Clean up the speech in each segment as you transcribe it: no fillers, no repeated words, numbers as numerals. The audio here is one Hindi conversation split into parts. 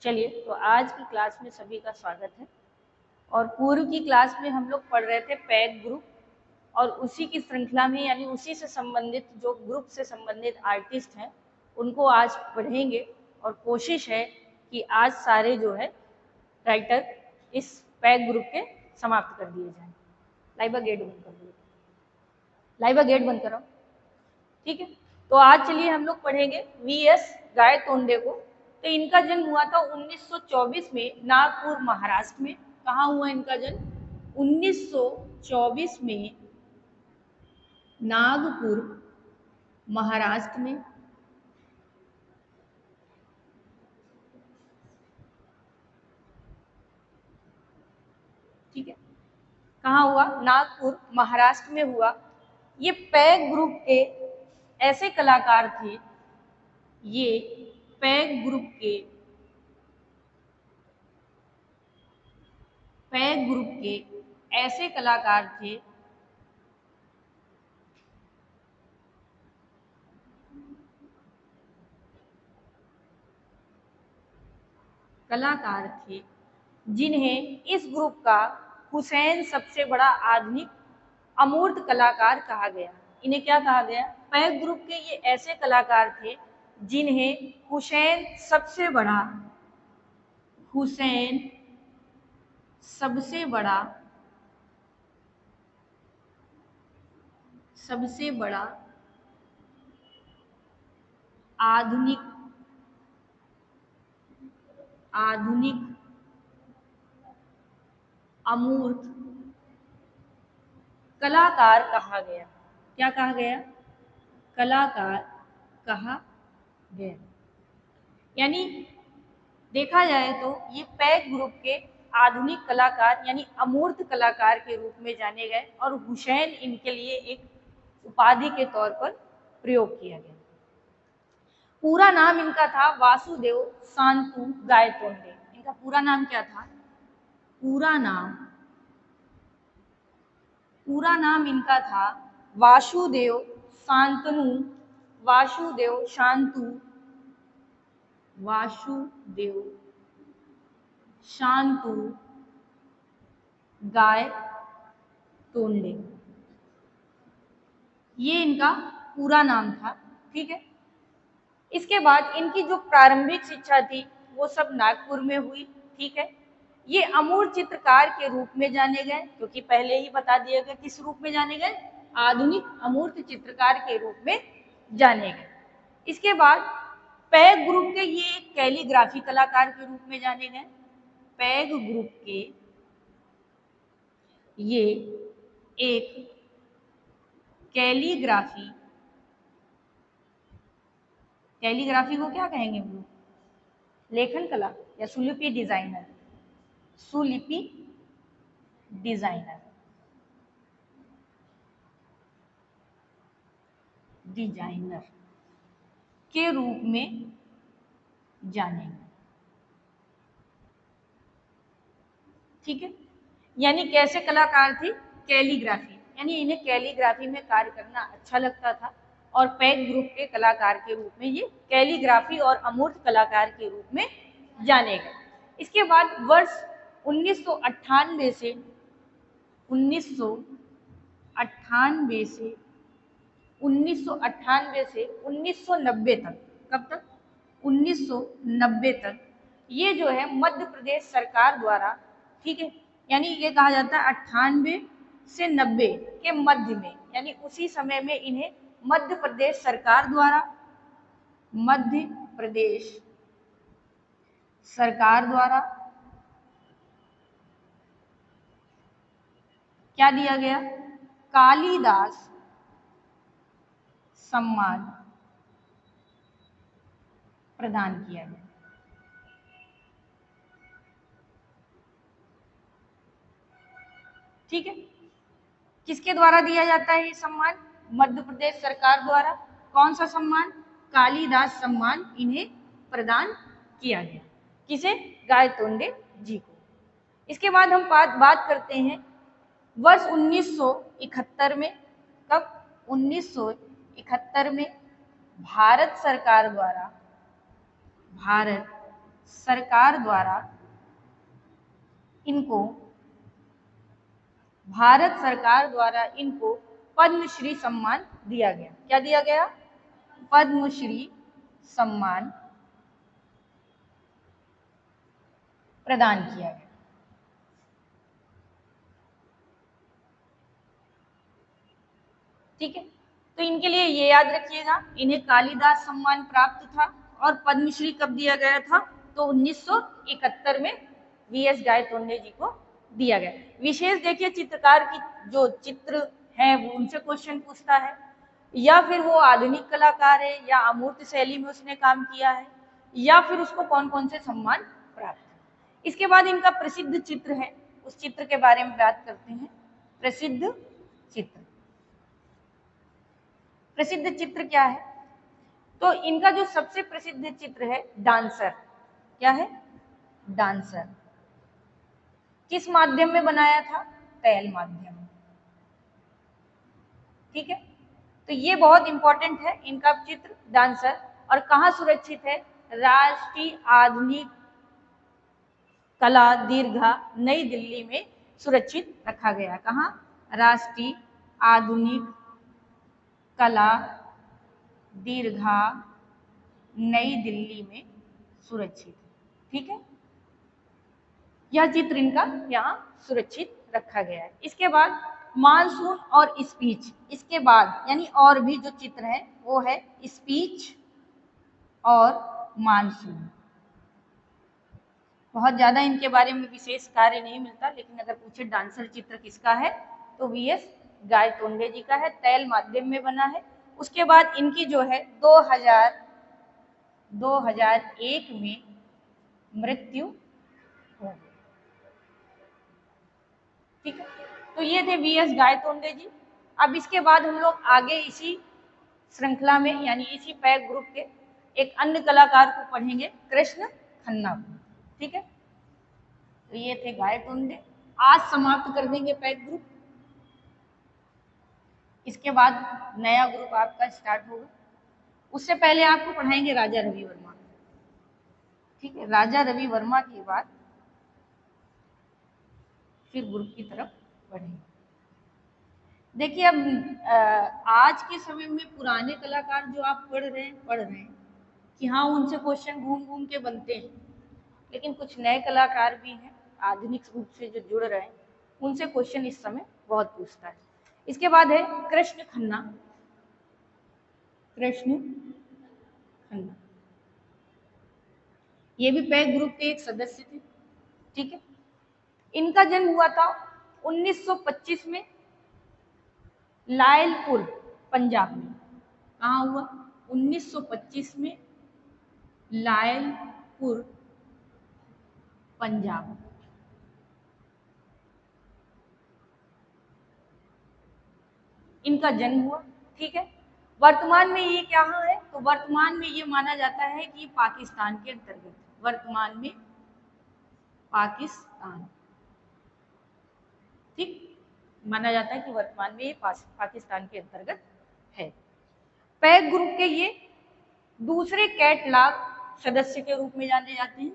चलिए, तो आज की क्लास में सभी का स्वागत है। और पूर्व की क्लास में हम लोग पढ़ रहे थे पैग ग्रुप, और उसी की श्रृंखला में यानी उसी से संबंधित जो ग्रुप से संबंधित आर्टिस्ट हैं उनको आज पढ़ेंगे। और कोशिश है कि आज सारे जो है राइटर इस पैग ग्रुप के समाप्त कर दिए जाएं। लाइबा गेट बंद कर दो, लाइबा गेट बंद कराओ। ठीक है, तो आज चलिए हम लोग पढ़ेंगे वीएस गायतोंडे को। तो इनका जन्म हुआ था 1924 में नागपुर महाराष्ट्र में। कहाँ हुआ इनका जन्म? 1924 में नागपुर महाराष्ट्र में। ठीक है, कहाँ हुआ? नागपुर महाराष्ट्र में हुआ। ये पैग ग्रुप के ऐसे कलाकार थे, ये पैग ग्रुप के ऐसे कलाकार थे जिन्हें इस ग्रुप का हुसैन सबसे बड़ा आधुनिक अमूर्त कलाकार कहा गया। इन्हें क्या कहा गया? पैग ग्रुप के ये ऐसे कलाकार थे जिन्हें हुसैन सबसे बड़ा आधुनिक अमूर्त कलाकार कहा गया। क्या कहा गया? कलाकार कहा गया। यानी देखा जाए तो ये पैग ग्रुप के आधुनिक कलाकार यानी अमूर्त कलाकार के रूप में जाने गए, और हुसैन इनके लिए एक उपाधि के तौर पर प्रयोग किया गया। पूरा नाम इनका था वासुदेव शांतु गायतोंडे। इनका पूरा नाम क्या था? पूरा नाम इनका था वासुदेव शांतु गायतोंडे, ये इनका पूरा नाम था। ठीक है, इसके बाद इनकी जो प्रारंभिक शिक्षा थी वो सब नागपुर में हुई। ठीक है, ये अमूर्त चित्रकार के रूप में जाने गए, क्योंकि पहले ही बता दिया गया किस रूप में जाने गए? आधुनिक अमूर्त चित्रकार के रूप में जाने गए। इसके बाद पैग ग्रुप के ये एक कैलीग्राफी कलाकार के रूप में जाने गए। पैग ग्रुप के ये एक कैलीग्राफी को क्या कहेंगे? लेखन कला या सुलिपि डिजाइनर के रूप में जानेंगे। ठीक है, यानी कैसे कलाकार थे? कैलीग्राफी, यानी इन्हें कैलीग्राफी में कार्य करना अच्छा लगता था, और पैग ग्रुप के कलाकार के रूप में ये कैलीग्राफी और अमूर्त कलाकार के रूप में जाने गए। इसके बाद वर्ष 1998 से 1990 तक, कब तक? 1990 तक ये जो है मध्य प्रदेश सरकार द्वारा, ठीक है, यानी ये कहा जाता है 98 से 90 के मध्य में, यानी उसी समय में इन्हें मध्य प्रदेश सरकार द्वारा क्या दिया गया? कालिदास सम्मान प्रदान किया गया। ठीक है, किसके द्वारा दिया जाता है ये सम्मान? मध्य प्रदेश सरकार द्वारा। कौन सा सम्मान? कालिदास सम्मान इन्हें प्रदान किया गया। किसे? गायतोंडे जी को। इसके बाद हम बात करते हैं वर्ष 1971 में। कब? 1971 में भारत सरकार सरकार द्वारा इनको, भारत सरकार द्वारा इनको पद्मश्री सम्मान दिया गया। क्या दिया गया? पद्मश्री सम्मान प्रदान किया गया। ठीक है, तो इनके लिए ये याद रखिएगा, इन्हें कालिदास सम्मान प्राप्त था। और पद्मश्री कब दिया गया था? तो 1971 में वीएस गायतोंडे जी को दिया गया। विशेष देखिए, चित्रकार की जो चित्र हैं वो उनसे क्वेश्चन पूछता है, या फिर वो आधुनिक कलाकार है, या अमूर्त शैली में उसने काम किया है, या फिर उसको कौन कौन से सम्मान प्राप्त है। इसके बाद इनका प्रसिद्ध चित्र है, उस चित्र के बारे में बात करते हैं। प्रसिद्ध चित्र, प्रसिद्ध चित्र क्या है? तो इनका जो सबसे प्रसिद्ध चित्र है डांसर। क्या है? डांसर। किस माध्यम में बनाया था? तैल माध्यम। ठीक है, तो ये बहुत इंपॉर्टेंट है इनका चित्र डांसर। और कहाँ सुरक्षित है? राष्ट्रीय आधुनिक कला दीर्घा नई दिल्ली में सुरक्षित रखा गया। कहाँ? राष्ट्रीय आधुनिक कला दीर्घा नई दिल्ली में सुरक्षित। ठीक है, यह चित्र इनका यहाँ सुरक्षित रखा गया है। इसके बाद मानसून और स्पीच, इसके बाद यानी और भी जो चित्र है वो है स्पीच और मानसून। बहुत ज्यादा इनके बारे में विशेष कार्य नहीं मिलता, लेकिन अगर पूछे डांसर चित्र किसका है तो वीएस गायतोंडे जी का है, तैल माध्यम में बना है। उसके बाद इनकी जो है 2001 में मृत्यु हो गई। ठीक है, तो ये थे वीएस गायतोंडे जी। अब इसके बाद हम लोग आगे इसी श्रृंखला में यानी इसी पैक ग्रुप के एक अन्य कलाकार को पढ़ेंगे, कृष्ण खन्ना को। ठीक है, तो ये थे गायतोंडे। आज समाप्त कर देंगे पैक ग्रुप, इसके बाद नया ग्रुप आपका स्टार्ट होगा। उससे पहले आपको पढ़ाएंगे राजा रवि वर्मा। ठीक है, राजा रवि वर्मा के बाद फिर ग्रुप की तरफ बढ़ेंगे। देखिए, अब आज के समय में पुराने कलाकार जो आप पढ़ रहे हैं कि हाँ उनसे क्वेश्चन घूम घूम के बनते हैं, लेकिन कुछ नए कलाकार भी हैं आधुनिक रूप से जो जुड़ रहे हैं, उनसे क्वेश्चन इस समय बहुत पूछता है। इसके बाद है कृष्ण खन्ना। कृष्ण खन्ना ये भी पैक ग्रुप के एक सदस्य थे। ठीक है, इनका जन्म हुआ था 1925 में लायलपुर पंजाब में। कहाँ हुआ? 1925 में लायलपुर पंजाब। इनका जन्म हुआ। ठीक है, वर्तमान में ये क्या है? तो वर्तमान में ये माना जाता है कि पाकिस्तान के अंतर्गत, वर्तमान में पाकिस्तान, ठीक माना जाता है कि वर्तमान में ये पाकिस्तान के अंतर्गत है। पैक ग्रुप के ये दूसरे कैटलॉग सदस्य के रूप में जाने जाते हैं।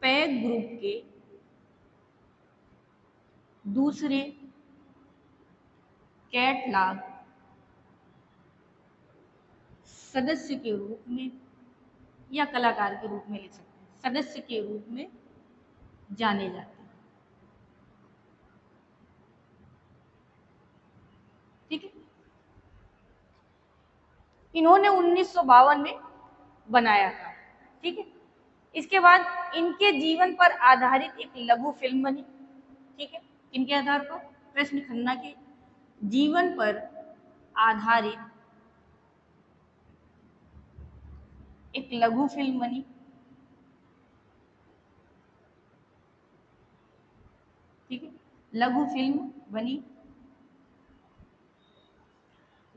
पैक ग्रुप के दूसरे कैटलॉग सदस्य के रूप में या कलाकार के रूप में ले सकते हैं, सदस्य के रूप में जाने जाते हैं। ठीक है, इन्होंने 1952 में बनाया था। ठीक है, इसके बाद इनके जीवन पर आधारित एक लघु फिल्म बनी। ठीक है, इनके आधार पर कृष्ण खन्ना के जीवन पर आधारित एक लघु फिल्म बनी। ठीक है, लघु फिल्म बनी।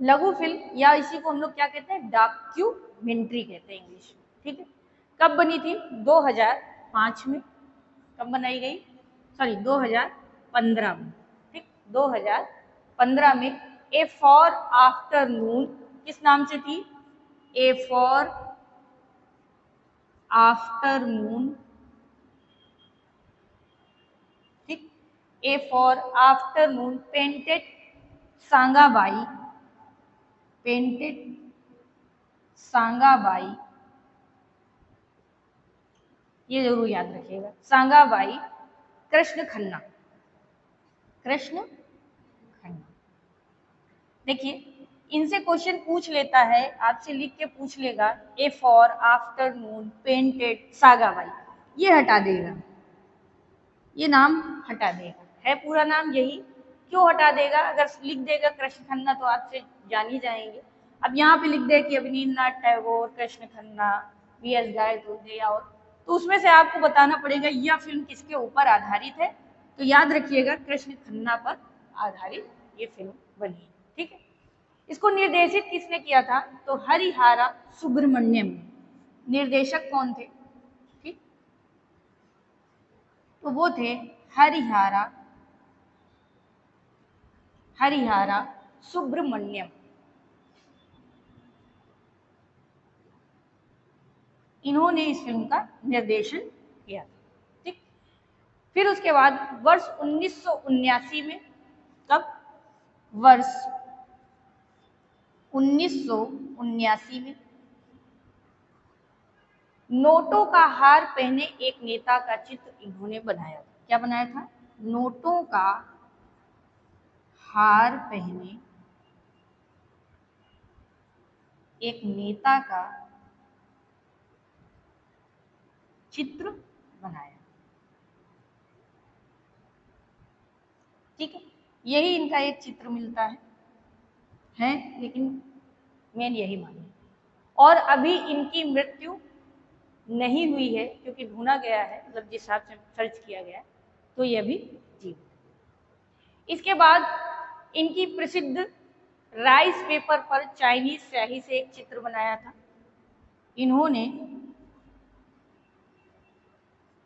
लघु फिल्म या इसी को हम लोग क्या कहते हैं? डॉक्यूमेंट्री कहते हैं इंग्लिश में। ठीक है, कब बनी थी? 2005 में। कब बनाई गई? सॉरी 2015 में। ठीक, 2015 में ए फॉर आफ्टरनून किस नाम से थी? ए फॉर आफ्टर मून, ठीक। A four after moon painted सांगाबाई, पेंटेड सांगाबाई, ये जरूर याद रखिएगा, सांगाबाई कृष्ण खन्ना, कृष्ण खन्ना। देखिए इनसे क्वेश्चन पूछ लेता है, आपसे लिख के पूछ लेगा, ए फॉर आफ्टरनून पेंटेड सागाबाई, ये हटा देगा, ये नाम हटा देगा, है पूरा नाम यही, क्यों हटा देगा? अगर लिख देगा कृष्ण खन्ना तो आपसे जान ही जाएंगे। अब यहाँ पे लिख दे कि अवनींद्रनाथ टैगोर, कृष्ण खन्ना, वी.एस. गायत्री और, तो उसमें से आपको बताना पड़ेगा यह फिल्म किसके ऊपर आधारित है। तो याद रखिएगा कृष्ण खन्ना पर आधारित ये फिल्म बनी है, ठीक है। इसको निर्देशित किसने किया था? तो हरिहरा सुब्रमण्यम, निर्देशक कौन थे? ठीक, तो वो थे हरिहरा सुब्रमण्यम। इन्होंने इस फिल्म का निर्देशन किया था, ठीक। फिर उसके बाद वर्ष 1979 में, कब? वर्ष 1979 में नोटों का हार पहने एक नेता का चित्र इन्होंने बनाया था। क्या बनाया था? नोटों का हार पहने एक नेता का चित्र बनाया, ठीक है। यही इनका एक चित्र मिलता है लेकिन मेन यही मानिए। और अभी इनकी मृत्यु नहीं हुई है क्योंकि ढूंढा गया है, मतलब जिस हिसाब से सर्च किया गया है तो ये भी जीवित है। इसके बाद इनकी प्रसिद्ध राइस पेपर पर चाइनीज स्याही से एक चित्र बनाया था। इन्होंने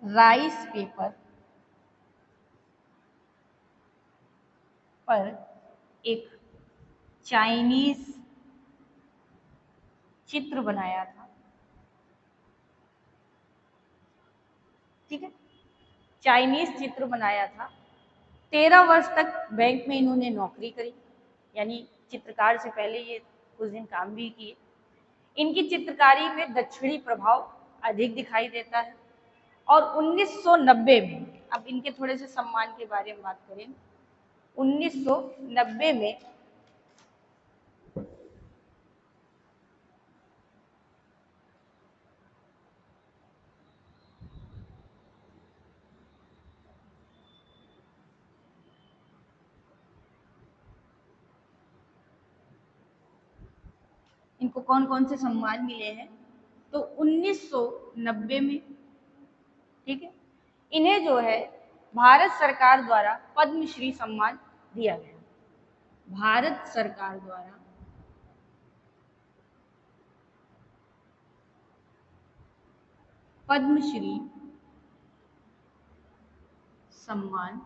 राइस पेपर पर एक चाइनीज चित्र बनाया था, ठीक है, चाइनीज चित्र बनाया था। 13 वर्ष तक बैंक में इन्होंने नौकरी करी, यानी चित्रकार से पहले ये कुछ दिन काम भी किए। इनकी चित्रकारी में दक्षिणी प्रभाव अधिक दिखाई देता है। और 1990 में, अब इनके थोड़े से सम्मान के बारे में बात करें, 1990 में इनको कौन कौन से सम्मान मिले हैं? तो 1990 में, ठीक है, इन्हें जो है भारत सरकार द्वारा पद्मश्री सम्मान दिया गया। भारत सरकार द्वारा पद्मश्री सम्मान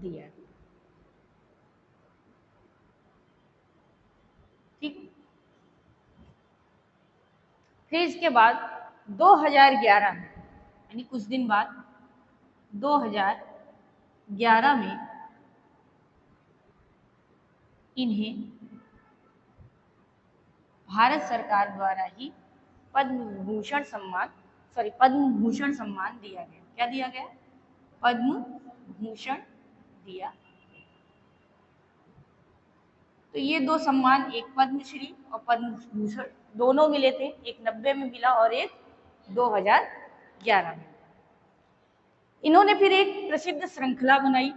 दिया गया, ठीक। फिर इसके बाद 2011 में, यानी कुछ दिन बाद 2011 में इन्हें भारत सरकार द्वारा ही पद्म भूषण सम्मान दिया गया। क्या दिया गया? पद्म भूषण दिया। तो ये दो सम्मान, एक पद्मश्री और पद्म भूषण, दोनों मिले थे, एक 90 में मिला और एक 2011 में। इन्होंने फिर एक प्रसिद्ध श्रृंखला बनाई,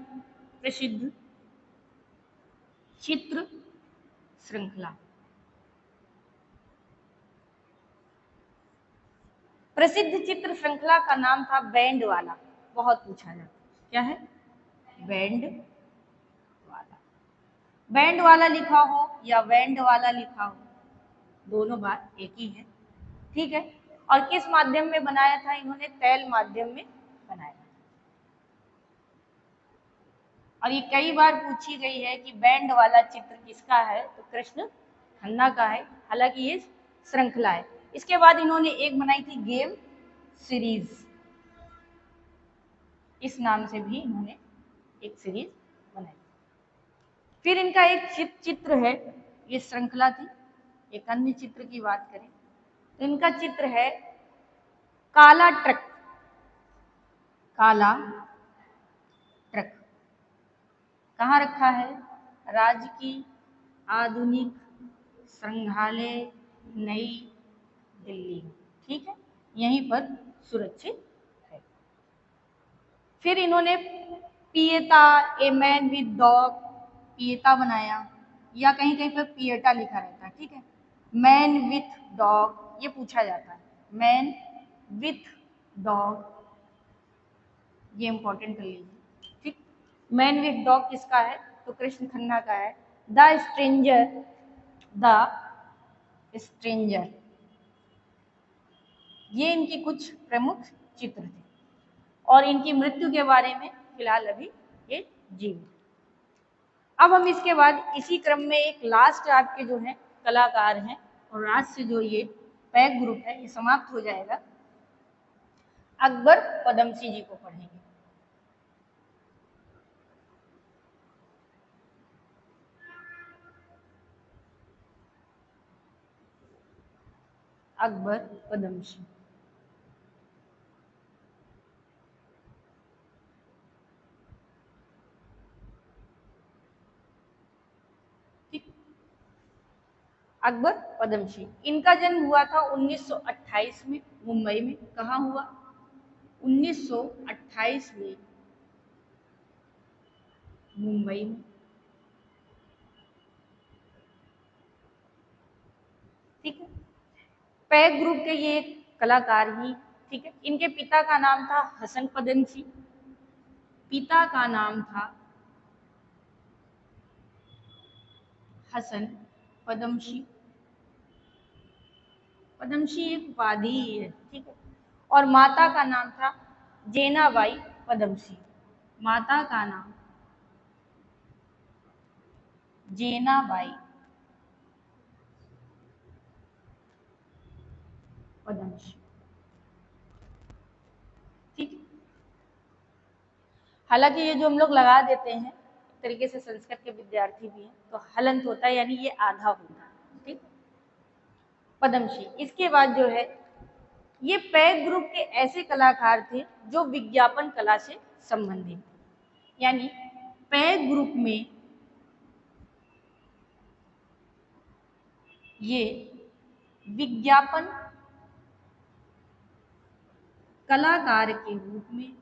प्रसिद्ध चित्र श्रृंखला। प्रसिद्ध चित्र श्रृंखला का नाम था बैंड वाला। बहुत पूछा जाता, क्या है? बैंड वाला। बैंड वाला लिखा हो या बैंड वाला लिखा हो, दोनों बात एक ही है, ठीक है। और किस माध्यम में बनाया था इन्होंने? तैल माध्यम में बनाया। और ये कई बार पूछी गई है कि बैंड वाला चित्र किसका है, तो कृष्ण खन्ना का है। हालांकि ये श्रृंखला है, इसके बाद इन्होंने एक बनाई थी गेम सीरीज, इस नाम से भी इन्होंने एक सीरीज बनाई। फिर इनका एक चित्र है, ये श्रृंखला थी। एक अन्य चित्र की बात करें तो इनका चित्र है काला ट्रक। काला ट्रक कहाँ रखा है? राजकीय आधुनिक संग्रहालय नई दिल्ली, ठीक है, यहीं पर सुरक्षित है। फिर इन्होंने Pieta a man with dog, Pieta बनाया, या कहीं कहीं पर पिएटा लिखा रहता है, ठीक है। मैन विथ डॉग ये पूछा जाता है, मैन विथ डॉग, ये इंपॉर्टेंट कर लीजिए, ठीक। मैन विथ डॉग किसका है? तो कृष्ण खन्ना का है। द स्ट्रेंजर, द स्ट्रेंजर, ये इनकी कुछ प्रमुख चित्र थे। और इनकी मृत्यु के बारे में फिलहाल अभी ये जीवित। अब हम इसके बाद इसी क्रम में एक लास्ट आपके जो है कलाकार हैं, और आज से जो ये पैक ग्रुप है ये समाप्त हो जाएगा। अकबर पदमसी जी को पढ़ेंगे। अकबर पदमसी, अकबर पदमसी, इनका जन्म हुआ था 1928 में मुंबई में। कहाँ हुआ? 1928 में मुंबई में, ठीक है। पैक ग्रुप के ये कलाकार ही, ठीक है। इनके पिता का नाम था हसन पदमसी, पिता का नाम था हसन पदमसी। पदमसी एक उपाधि है, ठीक है। और माता का नाम था जेनाबाई पदमसी, माता का नाम जेनाबाई पदमसी, ठीक। हालांकि ये जो हम लोग लगा देते हैं एक तरीके से संस्कृत के विद्यार्थी भी हैं तो हलंत होता है, यानी ये आधा होता है, ठीक। पदमसी। इसके बाद जो है ये पैक ग्रुप के ऐसे कलाकार थे जो विज्ञापन कला से संबंधित, यानी पैक ग्रुप में ये विज्ञापन कलाकार के रूप में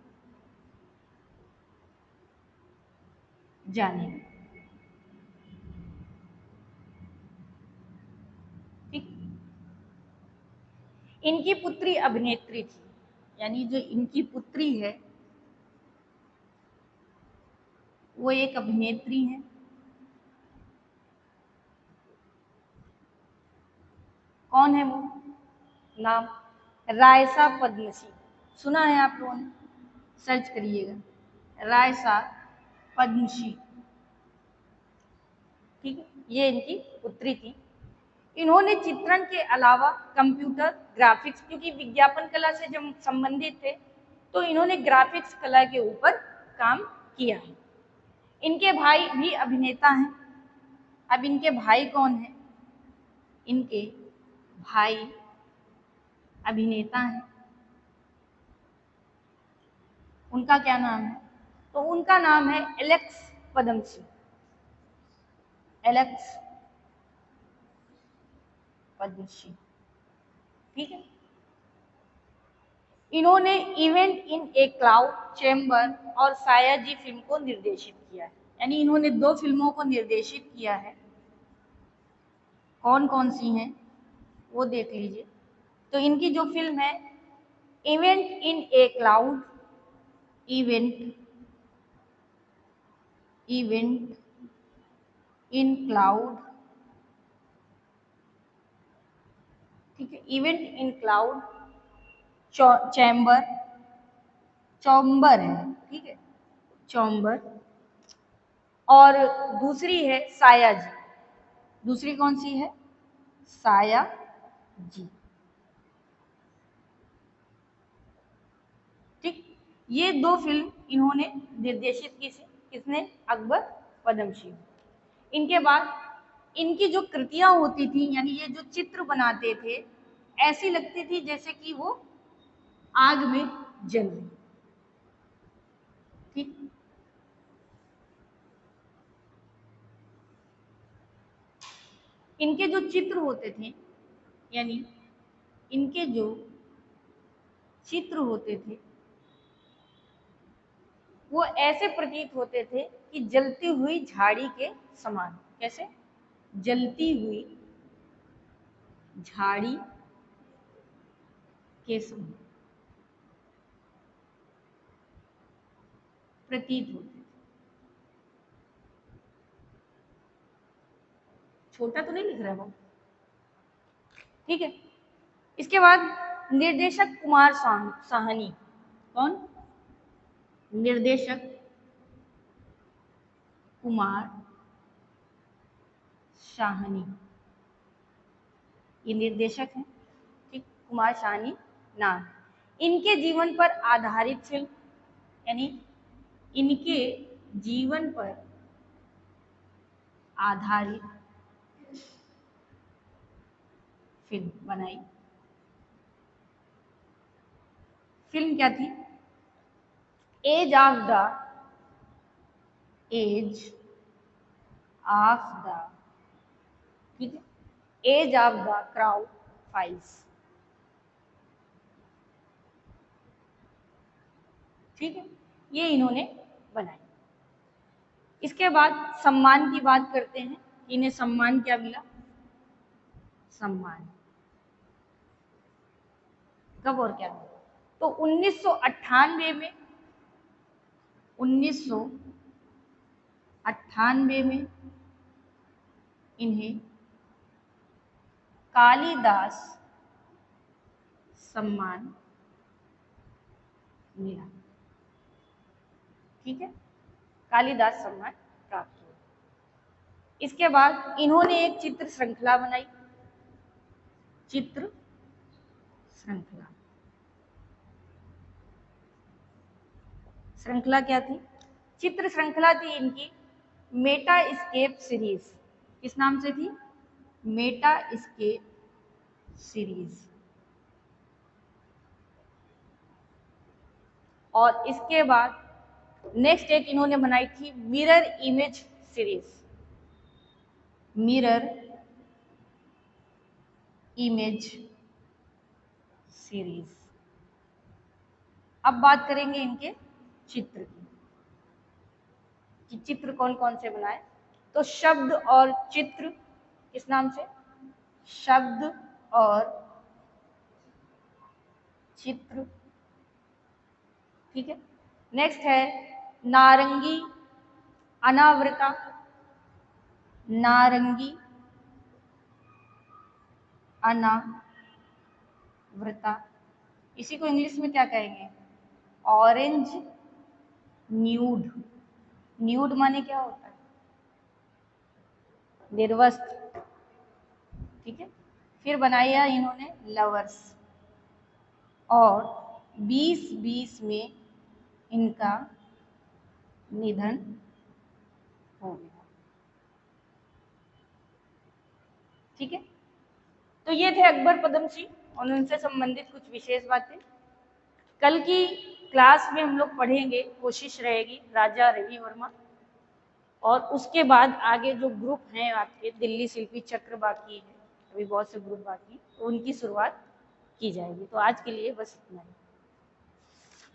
जाने गए, ठीक। इनकी पुत्री अभिनेत्री थी, यानी जो इनकी पुत्री है वो एक अभिनेत्री है। कौन है वो? नाम रायसा पद्मसी, सुना है आप लोगों ने? सर्च करिएगा, रायसा पद्मसी, ठीक है। ये इनकी पुत्री थी। इन्होंने चित्रण के अलावा कंप्यूटर ग्राफिक्स, क्योंकि विज्ञापन कला से जब संबंधित थे तो इन्होंने ग्राफिक्स कला के ऊपर काम किया है। इनके भाई भी अभिनेता हैं। अब इनके भाई कौन है? इनके भाई अभिनेता हैं। उनका क्या नाम है? तो उनका नाम है एलेक्स पदमसी, एलेक्स पद्मसी, ठीक है। इन्होंने event in A cloud chamber और सायाजी फिल्म को निर्देशित किया है, यानी इन्होंने 2 फिल्मों को निर्देशित किया है। कौन कौन सी हैं वो देख लीजिए। तो इनकी जो फिल्म है event in A cloud, event event in cloud, ठीक है। Event in cloud, chamber, chamber है, ठीक है, चौम्बर। और दूसरी है साया जी। दूसरी कौन सी है? साया जी, ये 2 फिल्म इन्होंने निर्देशित की थी। किसने? अकबर पद्मश्री। इनके बाद इनकी जो कृतियां होती थी, यानी ये जो चित्र बनाते थे, ऐसी लगती थी जैसे कि वो आग में जल रही। ठीक, इनके जो चित्र होते थे, यानी इनके जो चित्र होते थे वो ऐसे प्रतीत होते थे कि जलती हुई झाड़ी के समान। कैसे? जलती हुई झाड़ी के समान प्रतीत होते थे। छोटा तो नहीं लिख रहा है वो? ठीक है। इसके बाद निर्देशक कुमार साहनी। कौन? निर्देशक कुमार साहनी, ये निर्देशक हैं। ठीक, कुमार साहनी नाम। इनके जीवन पर आधारित फिल्म, यानी इनके जीवन पर आधारित फिल्म बनाई। फिल्म क्या थी? एज ऑफ द ठीक है, edge of the crowd files. ठीक है, ये इन्होंने बनाई। इसके बाद सम्मान की बात करते हैं। इन्हें सम्मान क्या मिला? सम्मान कब और क्या मिला? तो 1998 में 1998 में इन्हें कालिदास सम्मान मिला। ठीक है, कालिदास सम्मान प्राप्त हुआ। इसके बाद इन्होंने एक चित्र श्रृंखला बनाई। चित्र श्रृंखला, श्रृंखला क्या थी? चित्र श्रृंखला थी इनकी मेटा स्केप सीरीज। किस नाम से थी? Meta scape series. और इसके बाद नेक्स्ट एक इन्होंने बनाई थी mirror image series. Mirror image series. अब बात करेंगे इनके चित्र की, कि चित्र कौन कौन से बनाए। तो शब्द और चित्र, किस नाम से? शब्द और चित्र। ठीक है, नेक्स्ट है नारंगी अनावृता। नारंगी अनावृता, इसी को इंग्लिश में क्या कहेंगे? Orange nude. न्यूड माने क्या होता है? निर्वस्त्र। ठीक है, फिर बनाया इन्होंने लवर्स। और 2020 में इनका निधन हो गया। ठीक है, तो ये थे अकबर पद्मश्री और उनसे संबंधित कुछ विशेष बातें। कल की क्लास में हम लोग पढ़ेंगे, कोशिश रहेगी राजा रवि वर्मा, और उसके बाद आगे जो ग्रुप हैं आपके, दिल्ली शिल्पी चक्र बाकी है, अभी बहुत से ग्रुप बाकी, तो उनकी शुरुआत की जाएगी। तो आज के लिए बस इतना ही।